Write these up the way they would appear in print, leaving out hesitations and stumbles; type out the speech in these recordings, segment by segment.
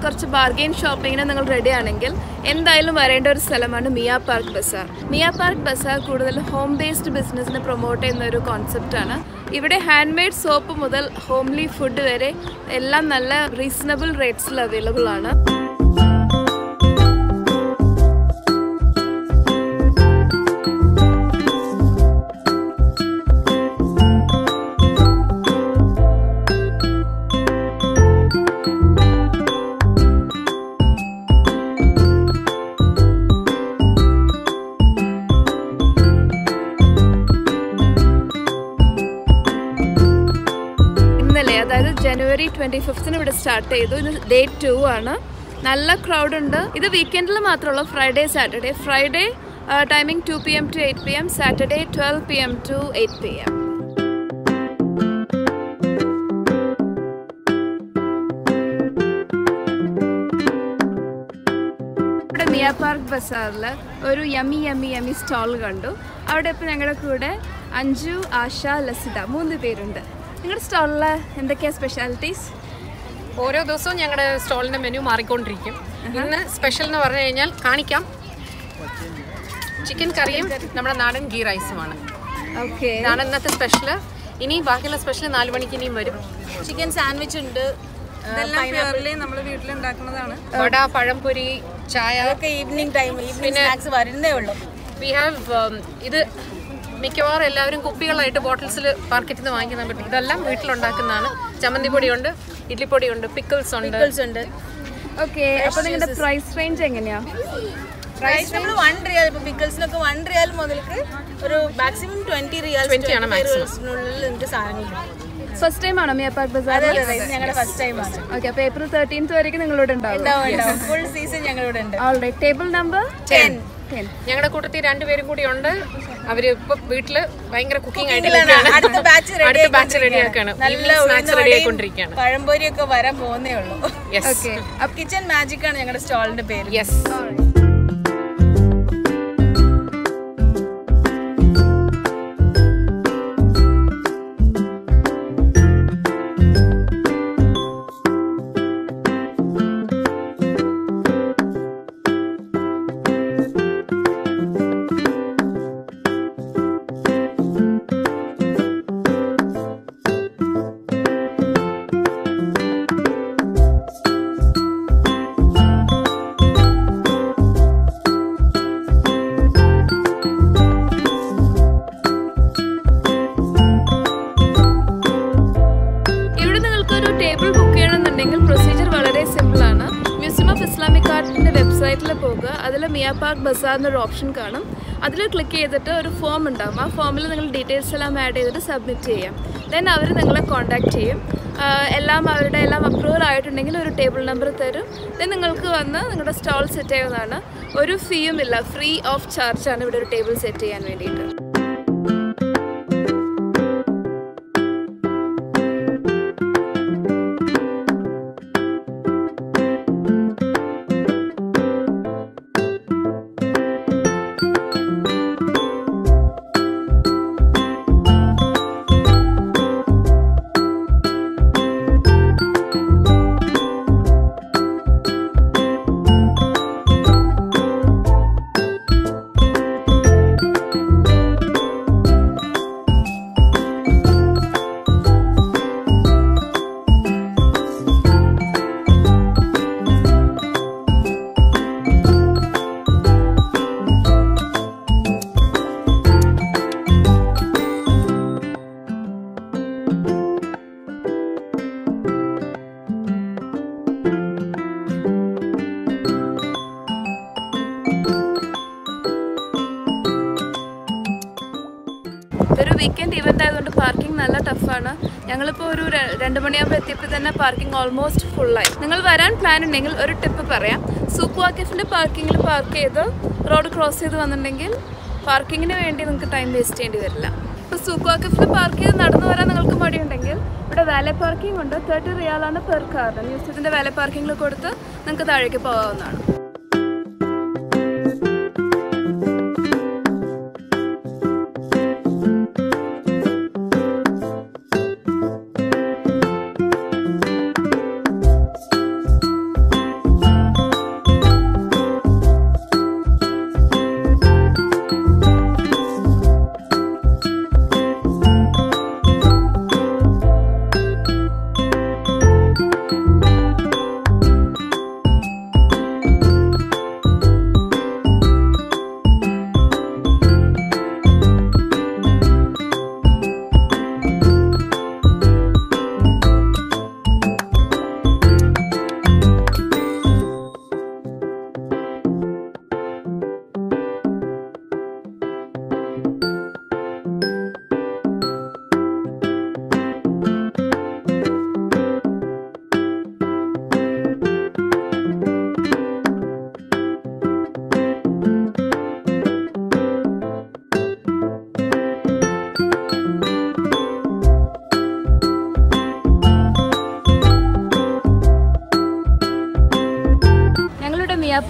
കുറച്ച് ബാർഗെയിൻ ഷോപ്പിങ്ങിന് നിങ്ങൾ റെഡി ആണെങ്കിൽ എന്തായാലും വരേണ്ട ഒരു സ്ഥലമാണ് മിയ പാർക്ക് ബസാർ. മിയ പാർക്ക് ബസാർ കൂടുതൽ ഹോം ബേസ്ഡ് ബിസിനസ്സിനെ പ്രൊമോട്ട് ചെയ്യുന്ന ഒരു കോൺസെപ്റ്റാണ്. ഇവിടെ ഹാൻഡ് മെയ്ഡ് സോപ്പ് മുതൽ ഹോംലി ഫുഡ് വരെ എല്ലാം നല്ല റീസണബിൾ റേറ്റ്സിൽ അവൈലബിൾ ആണ്. അതായത് ജനുവരി 25 ഇവിടെ സ്റ്റാർട്ട് ചെയ്തു. ഇത് ഡേ 2 ആണ്. നല്ല ക്രൗഡ് ഉണ്ട്. ഇത് വീക്കെൻഡിൽ മാത്രമുള്ള Friday Saturday. Friday timing 2 PM to 8 PM, Saturday 12 PM to 8 PM. ഇവിടെ മിയ പാർക്ക് ബസാറിൽ ഒരു യമ്മി സ്റ്റോൾ കണ്ടു. അവിടെ ഇപ്പോൾ ഞങ്ങളുടെ കൂടെ അഞ്ജു, ആശ, ലസിത 3 പേരുണ്ട്. നിങ്ങളുടെ സ്റ്റാളിൽ എന്തൊക്കെയാണ് സ്പെഷ്യാലിറ്റീസ്? ഓരോ ദിവസവും ഞങ്ങളുടെ സ്റ്റോളിൻ്റെ മെനു മാറിക്കൊണ്ടിരിക്കും. ഇന്ന് സ്പെഷ്യൽ എന്ന് പറഞ്ഞു കഴിഞ്ഞാൽ കാണിക്കാം, ചിക്കൻ കറിയും നമ്മുടെ നാടൻ ഗീ റൈസുമാണ്. ഓക്കെ, ഇതാണ് ഇന്നത്തെ സ്പെഷ്യൽ. ഇനി ബാക്കിയുള്ള സ്പെഷ്യൽ 4 മണിക്ക് ഇനിയും വരും. ചിക്കൻ സാൻഡ്വിച്ച് ഉണ്ട്, നമ്മൾ വീട്ടിലുണ്ടാക്കുന്നതാണ്. വട, പഴംപൊരി, ചായ ഒക്കെ ഈവനിങ് സ്നാക്സ് വരുന്നേ ഉള്ളൂ. വി ഹാവ് ഇത് മിക്കവാറും എല്ലാവരും കുപ്പികളായിട്ട് ബോട്ടിൽസിൽ മാർക്കറ്റിൽ നിന്ന് വാങ്ങിക്കാൻ പറ്റും. ഇതെല്ലാം വീട്ടിലുണ്ടാക്കുന്നതാണ്. ചമ്മന്തി പൊടിയുണ്ട്, ഇഡ്ലിപ്പൊടിയുണ്ട്, പിക്കിൾസ് ഉണ്ട്. ഓക്കെ, അപ്പോൾ നിങ്ങളുടെ പ്രൈസ് റേഞ്ച് എങ്ങനെയാ? പ്രൈസ് നമ്മൾ 1 റിയാൽ, ഇപ്പോൾ പിക്കിൾസിനൊക്കെ 1 റിയാൽ മുതൽക്ക് ഒരു മാക്സിമം 20 റിയാൽസിനുള്ളിൽ നിങ്ങൾക്ക് സാധനങ്ങൾ. ഫസ്റ്റ് ടൈം ആണോ മിയ പാർക്ക് ബസാർ? ഞങ്ങളുടെ ഫസ്റ്റ് ടൈം ആണ്. ഓക്കെ, അപ്പോൾ April 13th വരെയും നിങ്ങളോട് ഉണ്ടാവും. ഫുൾ സീസൺ ഞങ്ങളോട് ഉണ്ട്. Alright, table number 10. ഞങ്ങളുടെ കൂട്ടത്തിൽ 2 പേരും കൂടി ഉണ്ട്. അവര് ഇപ്പൊ വീട്ടില് ഭയങ്കര കുക്കിംഗ് ആയിട്ട് അടുത്ത ബാച്ച് റെഡിയാക്കാണ്. പഴംപൊരിയൊക്കെ വരാൻ പോകുന്നേ ഉള്ളൂ. കിച്ചൺ മാജിക് ആണ് ഞങ്ങളുടെ സ്റ്റോളിന്റെ പേര്. യെസ്. വെബ്സൈറ്റിൽ പോകുക. അതിൽ മിയ പാർക്ക് ബസാർ എന്നൊരു ഓപ്ഷൻ കാണും. അതിൽ ക്ലിക്ക് ചെയ്തിട്ട് ഒരു ഫോം ഉണ്ടാകും. ആ ഫോമിൽ നിങ്ങൾ ഡീറ്റെയിൽസ് എല്ലാം ആഡ് ചെയ്തിട്ട് സബ്മിറ്റ് ചെയ്യാം. ദെൻ അവർ നിങ്ങളെ കോൺടാക്റ്റ് ചെയ്യും. അവരുടെ എല്ലാം അപ്രൂവൽ ആയിട്ടുണ്ടെങ്കിൽ ഒരു ടേബിൾ നമ്പർ തരും. ദെൻ നിങ്ങൾക്ക് വന്ന് നിങ്ങളുടെ സ്റ്റോൾ സെറ്റ് ചെയ്യുന്നതാണ്. ഒരു ഫീയും ഇല്ല, ഫ്രീ ഓഫ് ചാർജാണ് ഇവിടെ ഒരു ടേബിൾ സെറ്റ് ചെയ്യാൻ വേണ്ടിയിട്ട്. ഇതൊരു വീക്കെൻഡ് ഇവൻ്റ് ആയതുകൊണ്ട് പാർക്കിംഗ് നല്ല ടഫാണ്. ഞങ്ങളിപ്പോൾ ഒരു 2 മണിയാകുമ്പോൾ എത്തിയപ്പോൾ തന്നെ പാർക്കിംഗ് ഓൾമോസ്റ്റ് ഫുള്ളായി. നിങ്ങൾ വരാൻ പ്ലാൻ ഉണ്ടെങ്കിൽ ഒരു ടിപ്പ് പറയാം. സൂക്ക് വാക്കിഫിൻ്റെ പാർക്കിങ്ങിൽ പാർക്ക് ചെയ്ത് റോഡ് ക്രോസ് ചെയ്ത് വന്നിട്ടുണ്ടെങ്കിൽ പാർക്കിങ്ങിന് വേണ്ടി നിങ്ങൾക്ക് ടൈം വേസ്റ്റ് ചെയ്യേണ്ടി വരില്ല. ഇപ്പോൾ സൂക്ക് വാക്കിഫിൽ പാർക്ക് ചെയ്ത് നടന്നു വരാൻ നിങ്ങൾക്ക് മടിയുണ്ടെങ്കിൽ ഇവിടെ വാലെ പാർക്കിംഗ് ഉണ്ട്. 30 റിയാലാണ് പെർ കാർ. മ്യൂസിയത്തിൻ്റെ വാലെ പാർക്കിങ്ങിൽ കൊടുത്ത് നിങ്ങൾക്ക് താഴേക്ക് പോകാവുന്നതാണ്.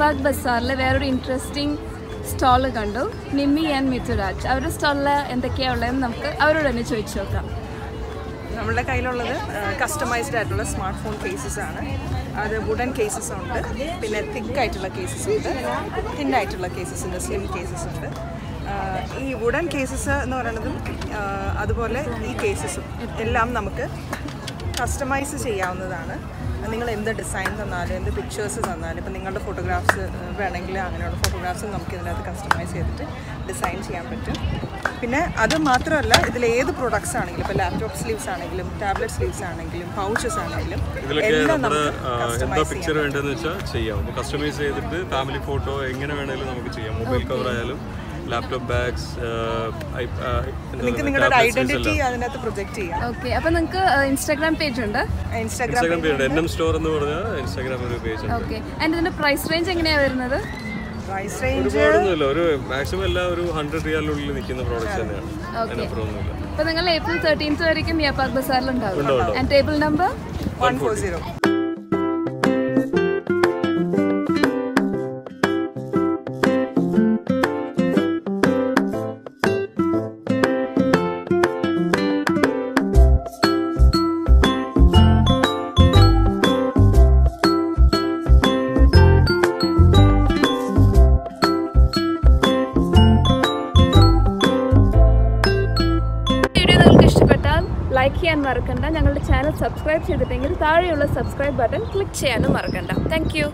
പാർക്ക് ബസാറിൽ വേറൊരു ഇൻട്രസ്റ്റിംഗ് സ്റ്റാള് കണ്ടു. നിമ്മി ആൻഡ് മിഥുരാജ്. അവരുടെ സ്റ്റാളിൽ എന്തൊക്കെയാണ് ഉള്ളതെന്ന് നമുക്ക് അവരോട് തന്നെ ചോദിച്ചു നോക്കാം. നമ്മുടെ കയ്യിലുള്ളത് കസ്റ്റമൈസ്ഡ് ആയിട്ടുള്ള സ്മാർട്ട് ഫോൺ കേസസ് ആണ്. അത് വുഡൻ കേസസ് ഉണ്ട്, പിന്നെ തിക്കായിട്ടുള്ള കേസസ് ഉണ്ട്, തിന്നായിട്ടുള്ള കേസസ് ഉണ്ട്, സ്ലിം കേസസ് ഉണ്ട്. ഈ വുഡൻ കേസസ് എന്ന് പറയുന്നതും അതുപോലെ ഈ കേസസും എല്ലാം നമുക്ക് കസ്റ്റമൈസ് ചെയ്യാവുന്നതാണ്. നിങ്ങൾ എന്ത് ഡിസൈൻ തന്നാലും എന്ത് പിക്ചേഴ്സ് തന്നാലും ഇപ്പം നിങ്ങളുടെ ഫോട്ടോഗ്രാഫ്സ് വേണമെങ്കിൽ അങ്ങനെയുള്ള ഫോട്ടോഗ്രാഫ്സ് നമുക്ക് ഇതിനകത്ത് കസ്റ്റമൈസ് ചെയ്തിട്ട് ഡിസൈൻ ചെയ്യാൻ പറ്റും. പിന്നെ അത് മാത്രമല്ല, ഇതിൽ ഏത് പ്രൊഡക്ട്സ് ആണെങ്കിലും ഇപ്പോൾ ലാപ്ടോപ്പ് സ്ലീവ്സ് ആണെങ്കിലും ടാബ്ലറ്റ് സ്ലീവ്സ് ആണെങ്കിലും പൗച്ചസ് ആണെങ്കിലും എല്ലാം നമുക്ക് പിക്ചർ വേണ്ടതെന്ന് വെച്ചാൽ ചെയ്യാം. കസ്റ്റമൈസ് ചെയ്തിട്ട് ഫാമിലി ഫോട്ടോ എങ്ങനെ വേണമെങ്കിലും നമുക്ക് ചെയ്യാം. മൊബൈൽ കവർ ആയാലും ലാപ്ടോപ്പ് ബാഗ്സ്, നിങ്ങൾക്ക് നിങ്ങളുടെ ഒരു ഐഡന്റിറ്റി അതിനകത്ത് പ്രൊജക്ട് ചെയ്യാം. ഓക്കെ, അപ്പോൾ നിങ്ങൾക്ക് ഇൻസ്റ്റാഗ്രാം പേജ് ഉണ്ട്? ഇൻസ്റ്റാഗ്രാം പേജ് NM സ്റ്റോർ എന്ന് പറഞ്ഞാൽ ഇൻസ്റ്റാഗ്രാം ഒരു പേജ് ഉണ്ട്. ഓക്കെ, ആൻഡ് ഇതിന്റെ പ്രൈസ് റേഞ്ച് എങ്ങനെയാണ് വരുന്നത്? പ്രൈസ് റേഞ്ച് ഒരുപാടൊന്നുമില്ല, ഒരു മാക്സിമം എല്ലാം ഒരു 100 റിയാലിനുള്ളിൽ നിൽക്കുന്ന പ്രോഡക്റ്റ്സ് തന്നെയാണ്. അതിനപ്പുറമൊന്നുമില്ല. അപ്പോൾ നിങ്ങൾ April 13th വരെയും മിയ പാർക്ക് ബസാറിൽ ഉണ്ടാവും. And table number 140. ലൈക്ക് ചെയ്യാൻ മറക്കണ്ട. ഞങ്ങളുടെ ചാനൽ സബ്സ്ക്രൈബ് ചെയ്തിട്ടെങ്കിൽ താഴെയുള്ള സബ്സ്ക്രൈബ് ബട്ടൺ ക്ലിക്ക് ചെയ്യാനും മറക്കണ്ട. Thank you.